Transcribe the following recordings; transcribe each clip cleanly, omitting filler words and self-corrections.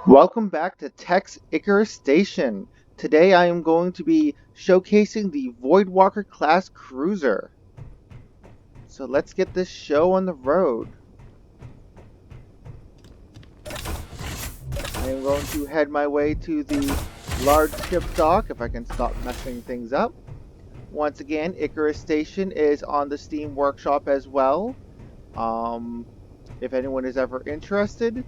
Welcome back to Tech's Icarus Station. Today I am going to be showcasing the Voidwalker Class Cruiser. So let's get this show on the road. I am going to head my way to the large ship dock if I can stop messing things up. Once again, Icarus Station is on the Steam Workshop as well. If anyone is ever interested.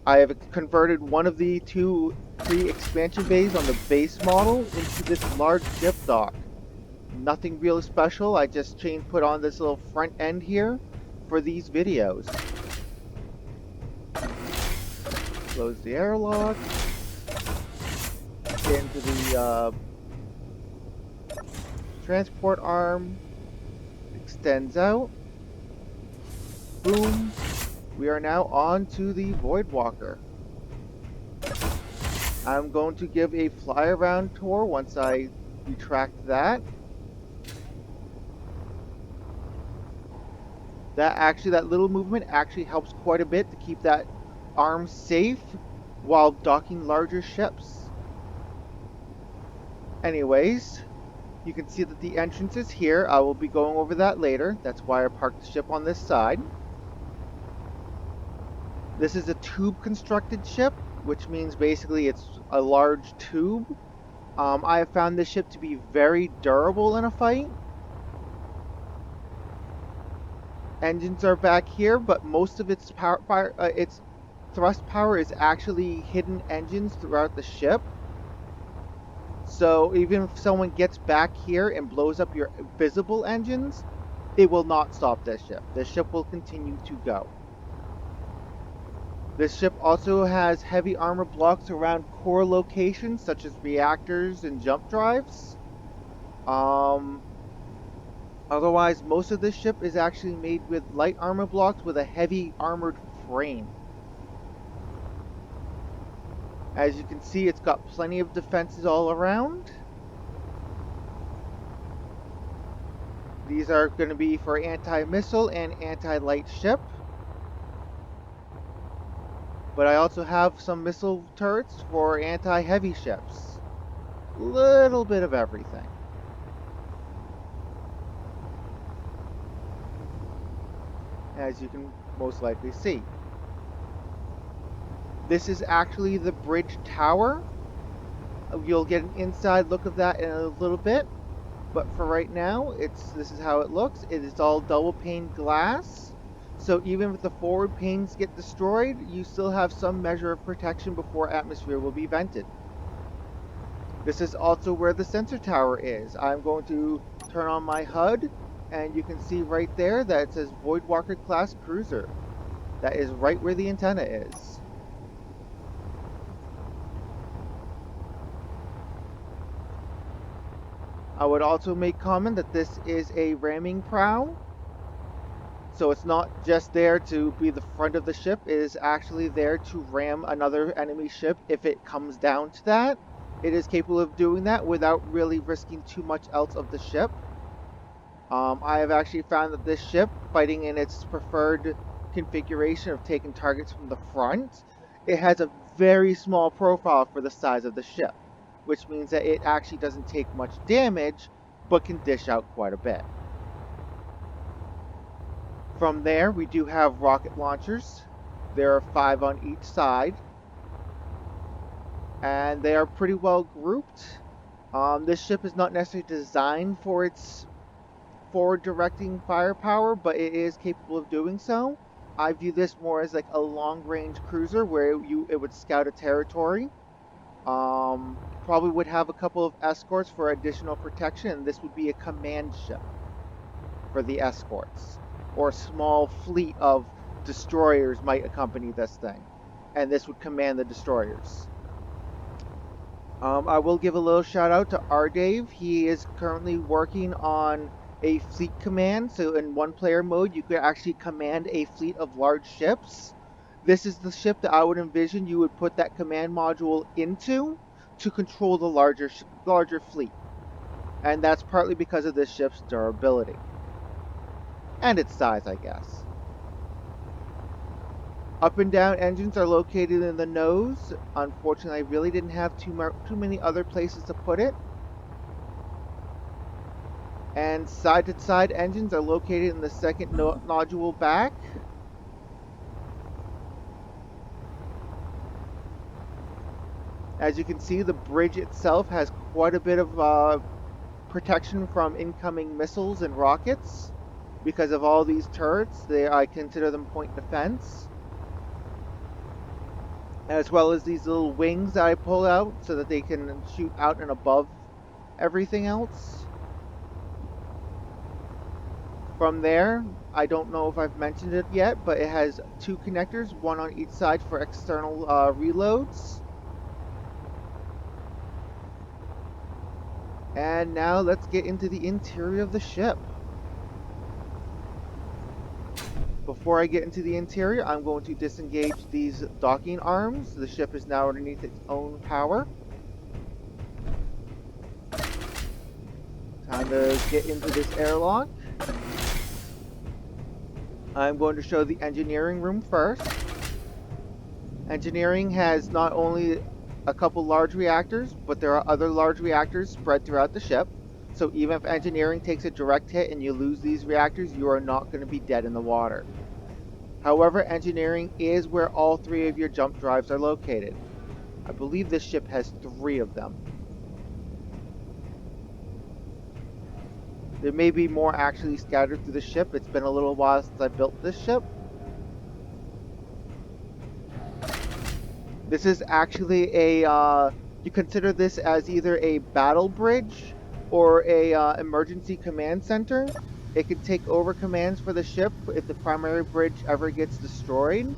I have converted one of the two pre-expansion bays on the base model into this large ship dock. Nothing real special, I just put on this little front end here for these videos. Close the airlock. Get into the transport arm. Extends out. Boom. We are now on to the Voidwalker. I'm going to give a fly around tour once I retract that. That little movement actually helps quite a bit to keep that arm safe while docking larger ships. Anyways, you can see that the entrance is here. I will be going over that later. That's why I parked the ship on this side. This is a tube constructed ship, which means basically it's a large tube. I have found this ship to be very durable in a fight. Engines are back here, but most of its its thrust power is actually hidden engines throughout the ship. So even if someone gets back here and blows up your visible engines, it will not stop this ship. This ship will continue to go. This ship also has heavy armor blocks around core locations such as reactors and jump drives. Otherwise, most of this ship is actually made with light armor blocks with a heavy armored frame. As you can see, it's got plenty of defenses all around. These are going to be for anti-missile and anti-light ship. But I also have some missile turrets for anti-heavy ships. Little bit of everything. As you can most likely see. This is actually the bridge tower. You'll get an inside look of that in a little bit. But for right now, this is how it looks. It is all double pane glass. So even if the forward panes get destroyed, you still have some measure of protection before atmosphere will be vented. This is also where the sensor tower is. I'm going to turn on my HUD, and you can see right there that it says Voidwalker Class Cruiser. That is right where the antenna is. I would also make comment that this is a ramming prow. So it's not just there to be the front of the ship, it is actually there to ram another enemy ship if it comes down to that. It is capable of doing that without really risking too much else of the ship. I have actually found that this ship, fighting in its preferred configuration of taking targets from the front, it has a very small profile for the size of the ship, which means that it actually doesn't take much damage, but can dish out quite a bit. From there, we do have rocket launchers. There are 5 on each side, and they are pretty well grouped. This ship is not necessarily designed for its forward directing firepower, but it is capable of doing so. I view this more as like a long-range cruiser where it would scout a territory. Probably would have a couple of escorts for additional protection, and this would be a command ship for the escorts. Or a small fleet of destroyers might accompany this thing, and this would command the destroyers. I will give a little shout out to RDav. He is currently working on a fleet command, so in one-player mode you could actually command a fleet of large ships. This is the ship that I would envision you would put that command module into to control the larger fleet. And that's partly because of this ship's durability. And its size, I guess. Up and down engines are located in the nose. Unfortunately, I really didn't have too many other places to put it. And side-to-side engines are located in the second nodule back. As you can see, the bridge itself has quite a bit of protection from incoming missiles and rockets. Because of all these turrets, I consider them point defense. As well as these little wings that I pull out so that they can shoot out and above everything else. From there, I don't know if I've mentioned it yet, but it has two connectors, one on each side for external reloads. And now let's get into the interior of the ship. Before I get into the interior, I'm going to disengage these docking arms. The ship is now underneath its own power. Time to get into this airlock. I'm going to show the engineering room first. Engineering has not only a couple large reactors, but there are other large reactors spread throughout the ship. So even if engineering takes a direct hit and you lose these reactors, you are not going to be dead in the water. However, engineering is where all three of your jump drives are located. I believe this ship has 3 of them. There may be more actually scattered through the ship. It's been a little while since I built this ship. This is actually you consider this as either a battle bridge or a emergency command center. It can take over commands for the ship if the primary bridge ever gets destroyed.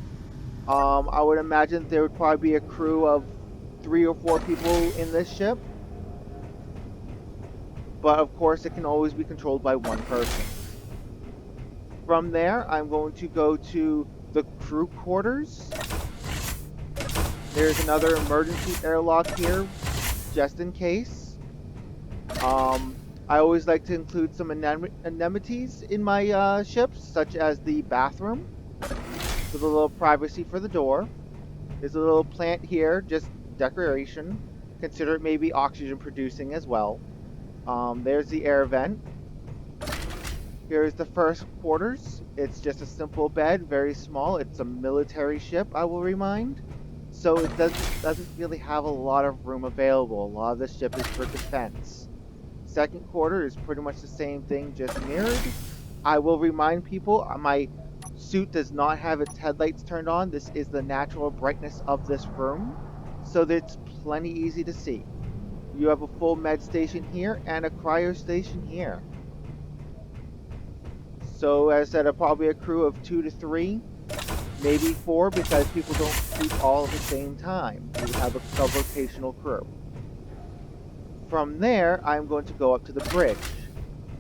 I would imagine there would probably be a crew of 3 or 4 people in this ship. But of course, it can always be controlled by one person. From there, I'm going to go to the crew quarters. There's another emergency airlock here, just in case. I always like to include some amenities in my ships, such as the bathroom, with a little privacy for the door. There's a little plant here, just decoration. Consider it maybe oxygen producing as well. There's the air vent. Here's the first quarters. It's just a simple bed, very small. It's a military ship, I will remind. So it doesn't really have a lot of room available. A lot of this ship is for defense. Second quarter is pretty much the same thing, just mirrored. I will remind people, my suit does not have its headlights turned on. This is the natural brightness of this room, so that it's plenty easy to see. You have a full med station here and a cryo station here. So as I said, probably a crew of 2 to 3. Maybe 4 because people don't sleep all at the same time. You have a rotational crew. From there, I'm going to go up to the bridge.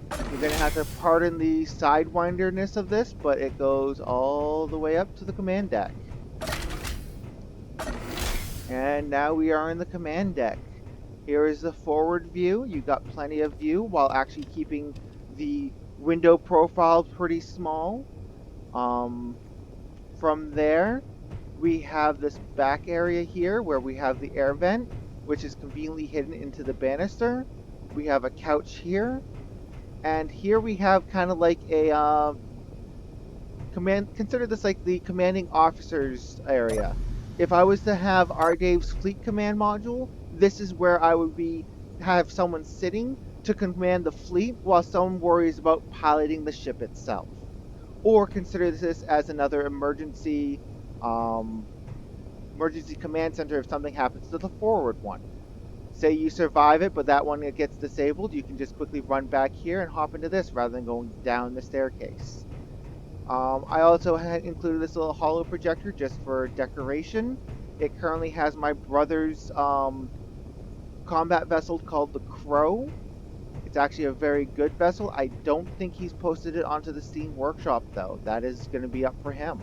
You're going to have to pardon the sidewinderness of this, but it goes all the way up to the command deck. And now we are in the command deck. Here is the forward view. You've got plenty of view while actually keeping the window profile pretty small. From there, we have this back area here where we have the air vent, which is conveniently hidden into the banister. We have a couch here, and here we have kind of like a consider this like the commanding officers area. If I was to have RDav's fleet command module, this is where I would have someone sitting to command the fleet while someone worries about piloting the ship itself. Or consider this as another emergency command center if something happens to the forward one. Say you survive it, but that one gets disabled, you can just quickly run back here and hop into this rather than going down the staircase. I also had included this little holo projector just for decoration. It currently has my brother's combat vessel called the Crow. It's actually a very good vessel. I don't think he's posted it onto the Steam Workshop though. That is going to be up for him.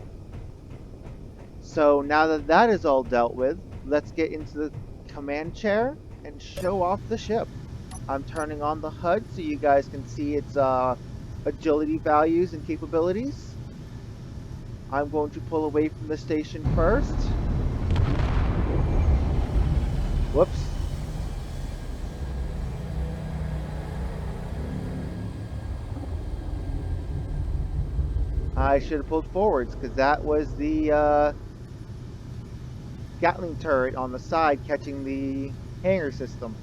So now that that is all dealt with, let's get into the command chair and show off the ship. I'm turning on the HUD so you guys can see its agility values and capabilities. I'm going to pull away from the station first. Whoops. I should have pulled forwards because that was the Gatling turret on the side catching the hangar system.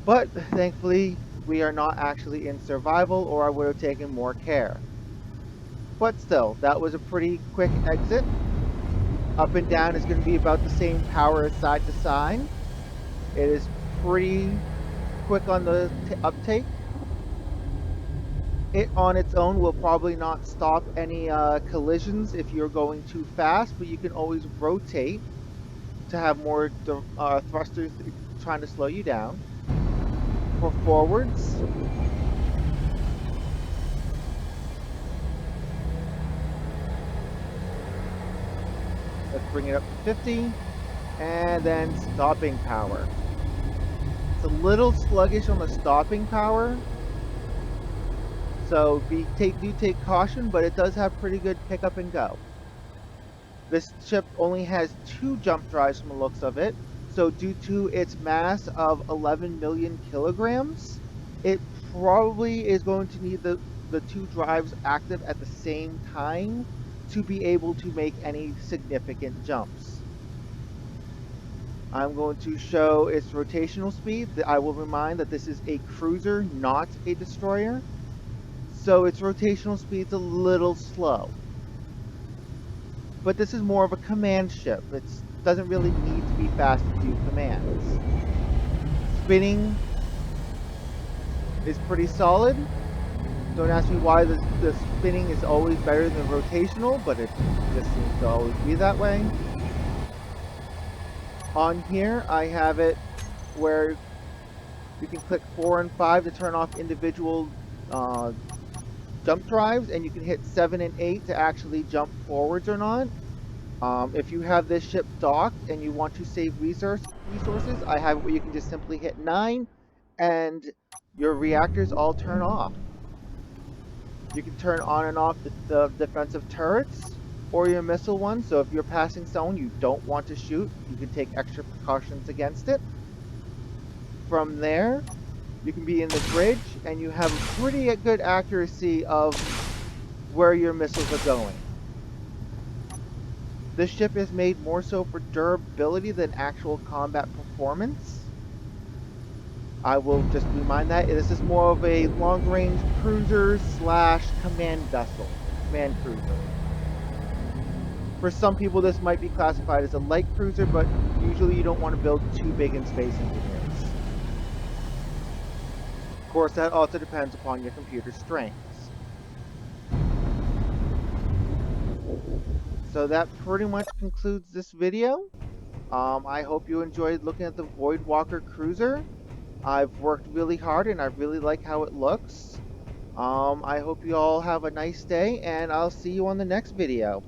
But thankfully, we are not actually in survival, or I would have taken more care. But still, that was a pretty quick exit. Up and down is going to be about the same power as side to side. It is pretty quick on the uptake. It on its own will probably not stop any collisions if you're going too fast, but you can always rotate to have more thrusters trying to slow you down. For forwards, let's bring it up to 50, and then stopping power. It's a little sluggish on the stopping power, so do take caution, but it does have pretty good pick up and go. This ship only has 2 jump drives from the looks of it, so due to its mass of 11 million kilograms, it probably is going to need the 2 drives active at the same time to be able to make any significant jumps. I'm going to show its rotational speed. I will remind that this is a cruiser, not a destroyer, so its rotational speed's a little slow. But this is more of a command ship. It doesn't really need to be fast to do commands. Spinning is pretty solid. Don't ask me why the spinning is always better than rotational, but it just seems to always be that way. On here, I have it where you can click 4 and 5 to turn off individual jump drives, and you can hit 7 and 8 to actually jump forwards or not. If you have this ship docked and you want to save resources, I have it where you can just simply hit 9 and your reactors all turn off. You can turn on and off the defensive turrets or your missile ones, so if you're passing someone you don't want to shoot, you can take extra precautions against it. From there, you can be in the bridge and you have a pretty good accuracy of where your missiles are going. This ship is made more so for durability than actual combat performance. I will just remind that this is more of a long-range cruiser slash command vessel, command cruiser. For some people, this might be classified as a light cruiser, but usually you don't want to build too big in Space Engineers. Of course, that also depends upon your computer strengths. So that pretty much concludes this video. I hope you enjoyed looking at the Voidwalker Cruiser. I've worked really hard and I really like how it looks. I hope you all have a nice day and I'll see you on the next video.